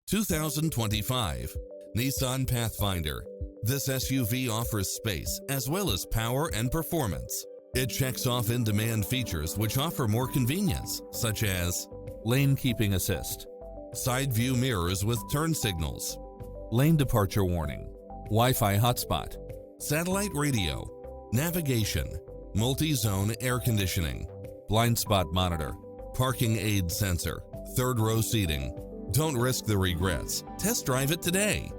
2025 Nissan Pathfinder. This SUV offers space as well as power and performance. It checks off in-demand features which offer more convenience, such as lane keeping assist, side view mirrors with turn signals, lane departure warning, Wi-Fi hotspot, satellite radio, navigation, multi-zone air conditioning, blind spot monitor, parking aid sensor, third row seating. Don't risk the regrets. Test drive it today.